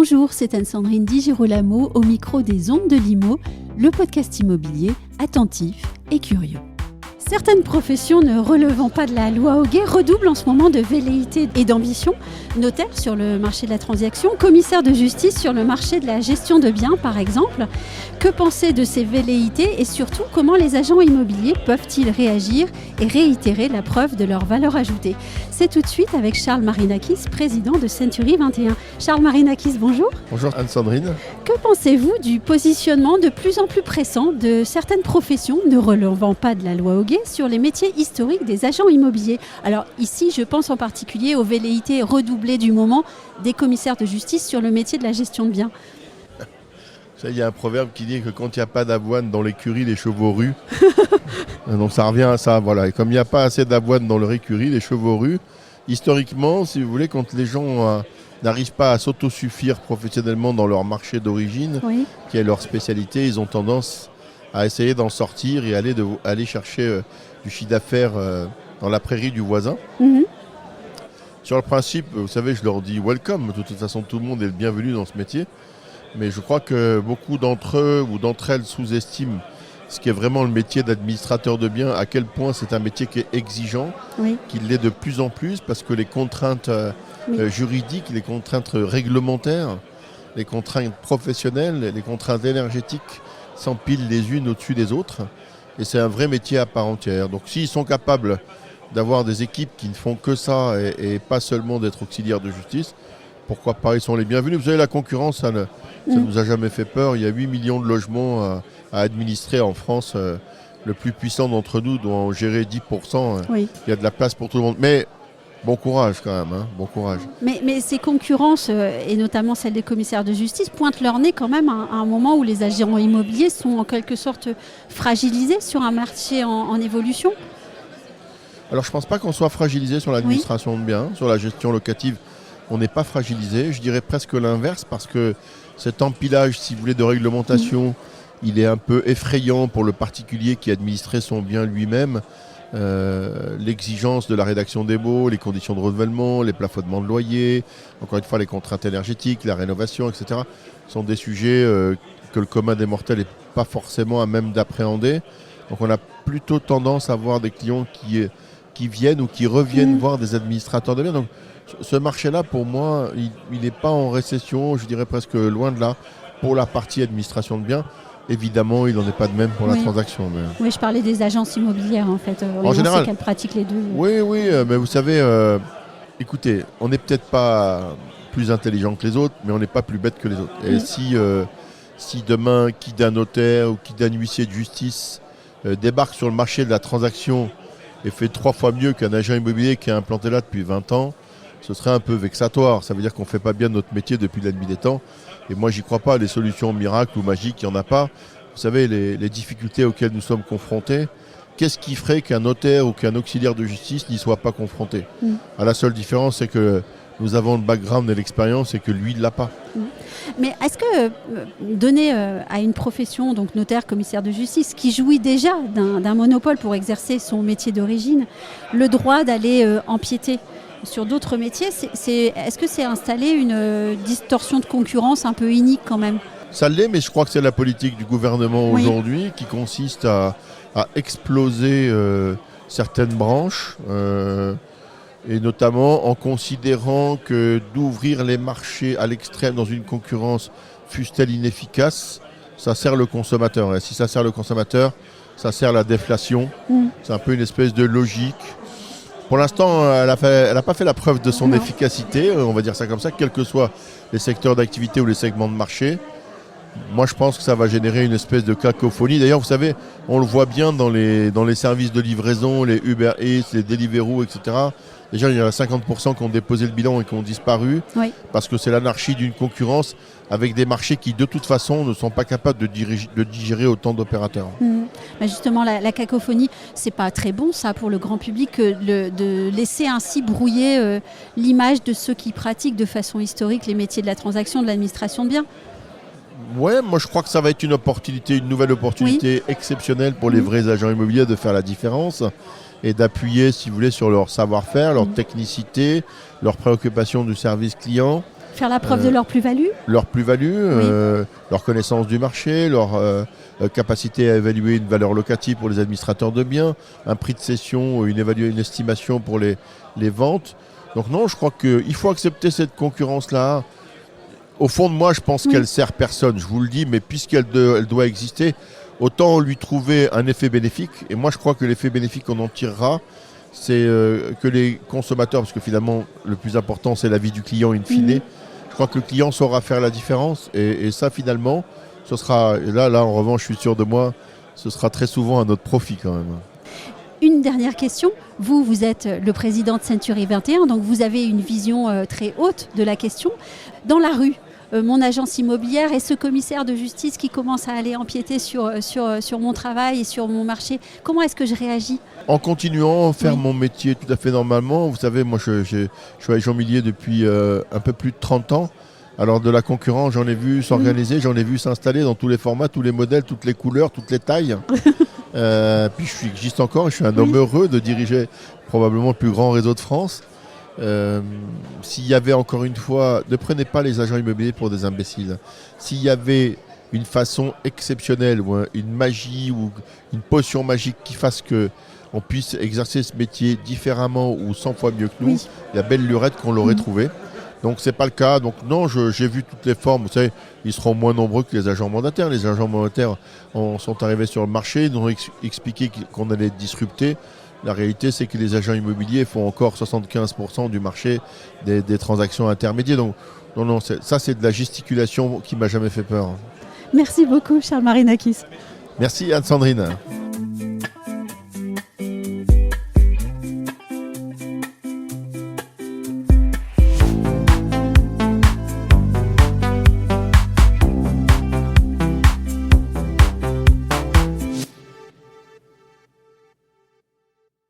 Bonjour, c'est Anne-Sandrine Di Girolamo au micro des Ondes de Limo, le podcast immobilier attentif et curieux. Certaines professions ne relevant pas de la loi Hoguet redoublent en ce moment de velléité et d'ambition. Notaire sur le marché de la transaction, commissaire de justice sur le marché de la gestion de biens par exemple. Que penser de ces velléités et surtout comment les agents immobiliers peuvent-ils réagir et réitérer la preuve de leur valeur ajoutée? C'est tout de suite avec Charles Marinakis, président de Century 21. Charles Marinakis, bonjour. Bonjour Anne-Sandrine. Que pensez-vous du positionnement de plus en plus pressant de certaines professions ne relevant pas de la loi Hoguet sur les métiers historiques des agents immobiliers? Alors ici, je pense en particulier aux velléités redoublées du moment des commissaires de justice sur le métier de la gestion de biens. Il y a un proverbe qui dit que quand il n'y a pas d'avoine dans l'écurie, les chevaux ruent. Donc ça revient à ça, voilà. Et comme il n'y a pas assez d'avoine dans leur écurie, les chevaux ruent. Historiquement, si vous voulez, quand les gens n'arrivent pas à s'autosuffire professionnellement dans leur marché d'origine, oui, qui est leur spécialité, ils ont tendance à essayer d'en sortir et aller chercher du chiffre d'affaires dans la prairie du voisin. Mm-hmm. Sur le principe, vous savez, je leur dis welcome. De toute façon, tout le monde est le bienvenu dans ce métier. Mais je crois que beaucoup d'entre eux ou d'entre elles sous-estiment ce qui est vraiment le métier d'administrateur de biens, à quel point c'est un métier qui est exigeant, oui, qu'il l'est de plus en plus parce que les contraintes juridiques, les contraintes réglementaires, les contraintes professionnelles, les contraintes énergétiques s'empilent les unes au-dessus des autres. Et c'est un vrai métier à part entière. Donc s'ils sont capables d'avoir des équipes qui ne font que ça et pas seulement d'être auxiliaires de justice, pourquoi pas, ils sont les bienvenus. Vous savez, la concurrence, ça ne nous a jamais fait peur. Il y a 8 millions de logements à administrer en France. Le plus puissant d'entre nous doit en gérer 10%. Oui. Il y a de la place pour tout le monde. Mais bon courage quand même, hein, bon courage. Mais ces concurrences, et notamment celles des commissaires de justice, pointent leur nez quand même à un moment où les agents immobiliers sont en quelque sorte fragilisés sur un marché en évolution. Alors je ne pense pas qu'on soit fragilisé sur l'administration de biens, sur la gestion locative. On n'est pas fragilisé, je dirais presque l'inverse, parce que cet empilage, si vous voulez, de réglementation, il est un peu effrayant pour le particulier qui administrait son bien lui-même. L'exigence de la rédaction des baux, les conditions de renouvellement, les plafonnements de loyer, encore une fois les contraintes énergétiques, la rénovation, etc. sont des sujets que le commun des mortels n'est pas forcément à même d'appréhender. Donc on a plutôt tendance à voir des clients qui viennent ou qui reviennent voir des administrateurs de biens. Donc, ce marché-là, pour moi, il n'est pas en récession, je dirais presque loin de là, pour la partie administration de biens. Évidemment, il n'en est pas de même pour la transaction. Mais... Oui, je parlais des agences immobilières, en fait. En général, qu'elles pratiquent les deux. Oui, mais vous savez, écoutez, on n'est peut-être pas plus intelligent que les autres, mais on n'est pas plus bête que les autres. Et si demain, qui d'un notaire ou qui d'un huissier de justice débarque sur le marché de la transaction et fait 3 fois mieux qu'un agent immobilier qui est implanté là depuis 20 ans, ce serait un peu vexatoire. Ça veut dire qu'on ne fait pas bien notre métier depuis la nuit des temps. Et moi, j'y crois pas. Les solutions miracles ou magiques, il n'y en a pas. Vous savez, les difficultés auxquelles nous sommes confrontés, qu'est-ce qui ferait qu'un notaire ou qu'un auxiliaire de justice n'y soit pas confronté ? La seule différence, c'est que nous avons le background et l'expérience et que lui, il ne l'a pas. Mais est-ce que donner à une profession, donc notaire, commissaire de justice, qui jouit déjà d'un monopole pour exercer son métier d'origine, le droit d'aller empiéter sur d'autres métiers, est-ce que c'est installer une distorsion de concurrence un peu inique quand même ? Ça l'est, mais je crois que c'est la politique du gouvernement aujourd'hui qui consiste à exploser certaines branches, et notamment en considérant que d'ouvrir les marchés à l'extrême dans une concurrence, fût-elle inefficace, ça sert le consommateur. Et si ça sert le consommateur, ça sert la déflation. C'est un peu une espèce de logique. Pour l'instant, elle n'a pas fait la preuve de son efficacité, on va dire ça comme ça, quels que soient les secteurs d'activité ou les segments de marché. Moi, je pense que ça va générer une espèce de cacophonie. D'ailleurs, vous savez, on le voit bien dans les services de livraison, les Uber Eats, les Deliveroo, etc. Déjà, il y en a 50% qui ont déposé le bilan et qui ont disparu parce que c'est l'anarchie d'une concurrence avec des marchés qui, de toute façon, ne sont pas capables de digérer autant d'opérateurs. Mais justement, la cacophonie, c'est pas très bon, ça, pour le grand public, de laisser ainsi brouiller l'image de ceux qui pratiquent de façon historique les métiers de la transaction, de l'administration de biens. Ouais, moi je crois que ça va être une nouvelle opportunité exceptionnelle pour les vrais agents immobiliers de faire la différence et d'appuyer, si vous voulez, sur leur savoir-faire, leur technicité, leur préoccupation du service client. Faire la preuve de leur plus-value. Leur plus-value, leur connaissance du marché, leur capacité à évaluer une valeur locative pour les administrateurs de biens, un prix de cession, une estimation pour les ventes. Donc non, je crois qu'il faut accepter cette concurrence-là. Au fond de moi, je pense qu'elle sert personne, je vous le dis, mais puisqu'elle elle doit exister, autant lui trouver un effet bénéfique. Et moi, je crois que l'effet bénéfique qu'on en tirera, c'est que les consommateurs, parce que finalement, le plus important, c'est la vie du client in fine. Je crois que le client saura faire la différence. Et ça, finalement, ce sera, là, en revanche, je suis sûr de moi, ce sera très souvent à notre profit quand même. Une dernière question. Vous êtes le président de Century 21, donc vous avez une vision très haute de la question. Dans la rue, mon agence immobilière et ce commissaire de justice qui commence à aller empiéter sur mon travail et sur mon marché, comment est-ce que je réagis ? En continuant à faire mon métier tout à fait normalement. Vous savez, moi je suis agent immobilier depuis un peu plus de 30 ans. Alors de la concurrence, j'en ai vu s'organiser, j'en ai vu s'installer dans tous les formats, tous les modèles, toutes les couleurs, toutes les tailles. Puis j'existe encore et je suis un homme heureux de diriger probablement le plus grand réseau de France. S'il y avait encore une fois, ne prenez pas les agents immobiliers pour des imbéciles. S'il y avait une façon exceptionnelle ou une magie ou une potion magique qui fasse qu'on puisse exercer ce métier différemment ou 100 fois mieux que nous, il y a belle lurette qu'on l'aurait trouvé. Donc c'est pas le cas. Donc non, j'ai vu toutes les formes. Vous savez, ils seront moins nombreux que les agents mandataires. Les agents mandataires sont arrivés sur le marché, ils nous ont expliqué qu'on allait être disruptés. La réalité, c'est que les agents immobiliers font encore 75% du marché des transactions intermédiaires. Donc, non, ça, c'est de la gesticulation qui m'a jamais fait peur. Merci beaucoup, Charles Marinakis. Merci, Anne-Sandrine.